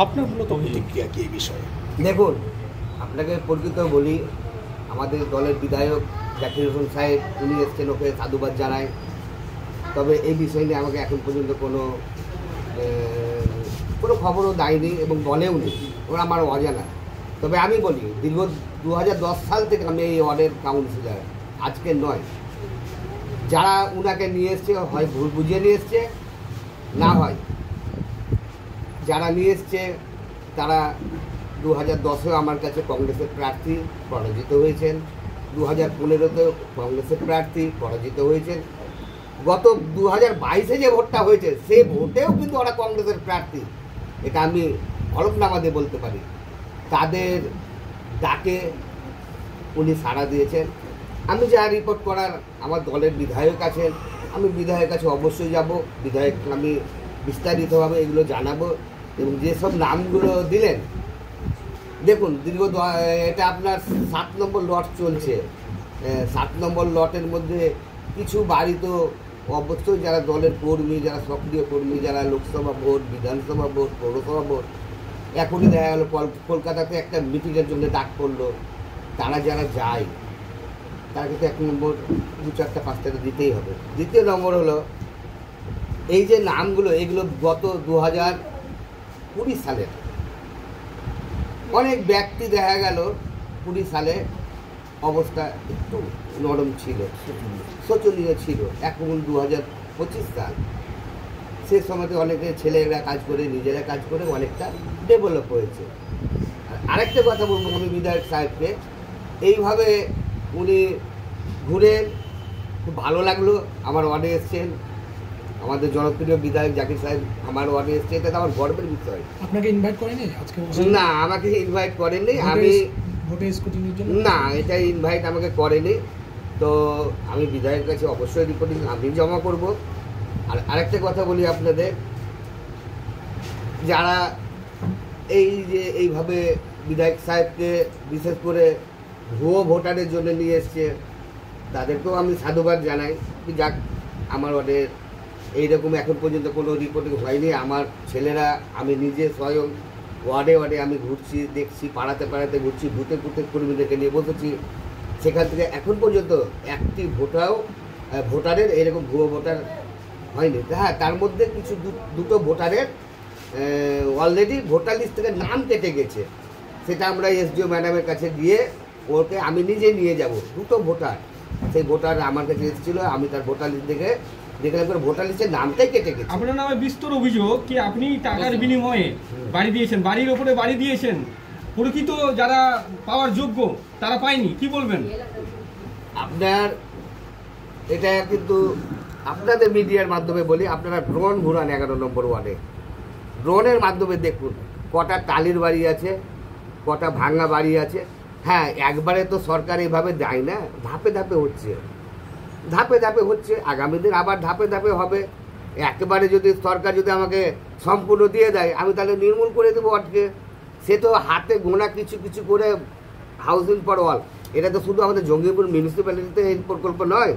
আপনার মূলত প্রতিক্রিয়া কি এই বিষয়ে? দেখুন, আপনাকে পরিচিত বলি, আমাদের দলের বিধায়ক জাকির হোসেন সাহেব উনি এসছেন, ওকে সাধুবাদ জানায়। তবে এই বিষয় নিয়ে আমাকে এখন পর্যন্ত কোনো খবরও দেয়নি এবং বলেও নেই, ওরা আমার অজানা। তবে আমি বলি, দীর্ঘ 2010 সাল থেকে আমি এই ওয়ার্ডের কাউন্সিলর, আজকে নয়। যারা উনাকে নিয়ে এসছে হয় ভুল বুঝিয়ে নিয়ে এসছে, না হয় যারা নিয়ে এসছে তারা 2010-এও আমার কাছে কংগ্রেসের প্রার্থী পরাজিত হয়েছেন, 2015-তেও কংগ্রেসের প্রার্থী পরাজিত হয়েছেন, গত 2022-এ যে ভোটটা হয়েছে সেই ভোটেও কিন্তু ওরা কংগ্রেসের প্রার্থী, এটা আমি হলফনামা দিয়ে বলতে পারি। তাদের ডাকে উনি সাড়া দিয়েছেন। আমি যা রিপোর্ট করার, আমার দলের বিধায়ক আছেন, আমি বিধায়কের কাছে অবশ্যই যাব, বিধায়ক আমি বিস্তারিতভাবে এগুলো জানাবো। এবং যেসব নামগুলো দিলেন, দেখুন দীর্ঘ এটা আপনার 7 নম্বর লট চলছে। 7 নম্বর লটের মধ্যে কিছু বাড়ি তো অবশ্যই যারা দলের কর্মী, যারা সক্রিয় কর্মী, যারা লোকসভা ভোট, বিধানসভা ভোট, পৌরসভা ভোট, এখনই দেখা গেলো কলকাতাতে একটা মিটিংয়ের জন্য ডাক পড়লো, তারা যারা যায় তারা কিন্তু 1 নম্বর 2, 4, 5টা দিতেই হবে। দ্বিতীয় নম্বর হলো এই যে নামগুলো, এগুলো গত 2020 সালের অনেক ব্যক্তি দেখা গেল 20 সালে অবস্থা একটু নরম ছিল, শোচনীয় ছিল। এখন 2025 সাল, সে সময়তে অনেকে ছেলেরা কাজ করে, নিজেরা কাজ করে অনেকটা ডেভেলপ হয়েছে। আরেকটা কথা বলবো আমি বিধায়ক সাহেবকে, এইভাবে উনি ঘুরেন, খুব ভালো লাগলো। আমার ওয়ার্ডে এসছেন, আমাদের জনপ্রিয় বিধায়ক জাকির সাহেব আমার ওয়ার্ডে এসছে, এটা তো আমার গর্বের বিষয়। আপনাকে ইনভাইট করেনি আজকে? না, আমাকে ইনভাইট করেনি। আমি ভোটের স্কুটিনির জন্য না, এটা ইনভাইট আমাকে করেনি। তো আমি বিধায়কের কাছে অবশ্যই রিপোর্টিং আমি জমা করব। আর আরেকটা কথা বলি আপনাদের, যারা এই যে এইভাবে বিধায়ক সাহেবকে বিশেষ করে ভুয়ো ভোটারের জন্য নিয়ে এসছে, তাদেরকেও আমি সাধুবাদ জানাই। যাক, আমার ওদের এইরকম এখন পর্যন্ত কোনো রিপোর্টিং হয়নি। আমার ছেলেরা, আমি নিজে স্বয়ং ওয়ার্ডে ওয়ার্ডে আমি ঘুরছি, দেখছি, পাড়াতে পাড়াতে ঘুরছি, বুথে বুথে কর্মীদেরকে নিয়ে বসেছি। সেখান থেকে এখন পর্যন্ত একটি ভোটারের এরকম ভুয়ো ভোটার হয়নি। হ্যাঁ, তার মধ্যে কিছু দুটো ভোটারের অলরেডি ভোটার লিস্ট থেকে নাম কেটে গেছে। সেটা আমরা এসডিও ম্যাডামের কাছে গিয়ে ওকে আমি নিজে নিয়ে যাব। দুটো ভোটার, সেই ভোটার আমার কাছে এসেছিলো, আমি তার ভোটার লিস্ট দেখে দেখলাম করে ভোটার লিস্টের নামটাই কেটে গেছে। আপনার নামে বিস্তর অভিযোগ কি আপনি টাকার বিনিময়ে বাড়ি দিয়েছেন, বাড়ির ওপরে বাড়ি দিয়েছেন, প্রকৃত যারা পাওয়ার যোগ্য তারা পায়নি, কি বলবেন? আপনার এটা কিন্তু আপনাদের মিডিয়ার মাধ্যমে বলি, আপনারা ড্রোন ঘুরান 11 নম্বর ওয়ার্ডে, ড্রোনের মাধ্যমে দেখুন কটা টালির বাড়ি আছে, কটা ভাঙা বাড়ি আছে। হ্যাঁ, একবারে তো সরকার এইভাবে দেয় না, ধাপে ধাপে হচ্ছে, ধাপে ধাপে হচ্ছে। আগামী দিন আবার ধাপে ধাপে হবে। একেবারে যদি সরকার যদি আমাকে সম্পূর্ণ দিয়ে দেয়, আমি তাহলে নির্মূল করে দেবো ওয়ার্ডকে। সে তো হাতে গোনা কিছু কিছু করে হাউজিং ফর অল, এটা তো শুধু আমাদের জঙ্গিপুর মিউনিসিপ্যালিটিতে এই প্রকল্প নয়,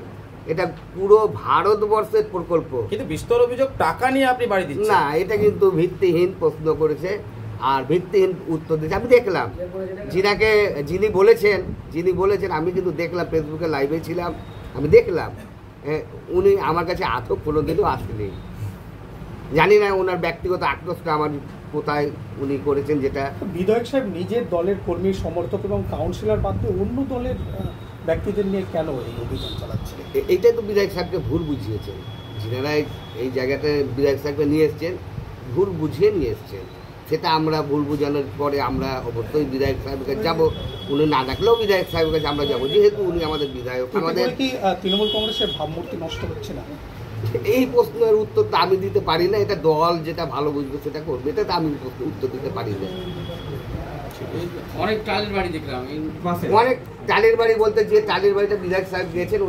এটা পুরো ভারতবর্ষের প্রকল্প। কিন্তু বিস্তর অভিযোগ টাকা নিয়ে আপনি বাড়ি দিচ্ছেন না, এটা কিন্তু ভিত্তিহীন প্রশ্ন করেছে আর ভিত্তিহীন উত্তর দিয়েছে। আমি দেখলাম যিনি বলেছেন, আমি কিন্তু দেখলাম, ফেসবুকে লাইভে ছিলাম, আমি দেখলাম উনি আমার কাছে আজও কোনোদিনও আসেনি। জানি না ওনার ব্যক্তিগত আক্রোশটা আমার কোথায় উনি করেছেন। যেটা বিধায়ক সাহেব নিজের দলের কর্মী, সমর্থক এবং কাউন্সিলর বাদ দিয়ে অন্য দলের ব্যক্তিদের নিয়ে কেন এই অভিযান চালাচ্ছে? এইটাই তো বিধায়ক সাহেবকে ভুল বুঝিয়েছেন। যিনারা এই জায়গাতে বিধায়ক সাহেবকে নিয়ে এসছেন, ভুল বুঝিয়ে নিয়ে এসছেন। সেটা আমরা ভুল বোঝানোর পরে আমরা অবশ্যই বিধায়ক সাহেবের কাছে যাবো। উনি না ডাকলেও বিধায়ক সাহেবের কাছে আমরা যাবো, যেহেতু উনি আমাদের বিধায়ক। আমাদের কি তৃণমূল কংগ্রেসের ভাবমূর্তি নষ্ট হচ্ছে না? এই প্রশ্নের উত্তর তো আমি দিতে পারি না, এটা দল যেটা ভালো বুঝবে সেটা করবে, এটা তো আমি উত্তর দিতে পারি না। অনেক টালির বাড়ি দেখলাম, অনেক টালির বাড়ি বলতে যে টালির বাড়িটা বিধায়ক সাহেব গিয়েছেন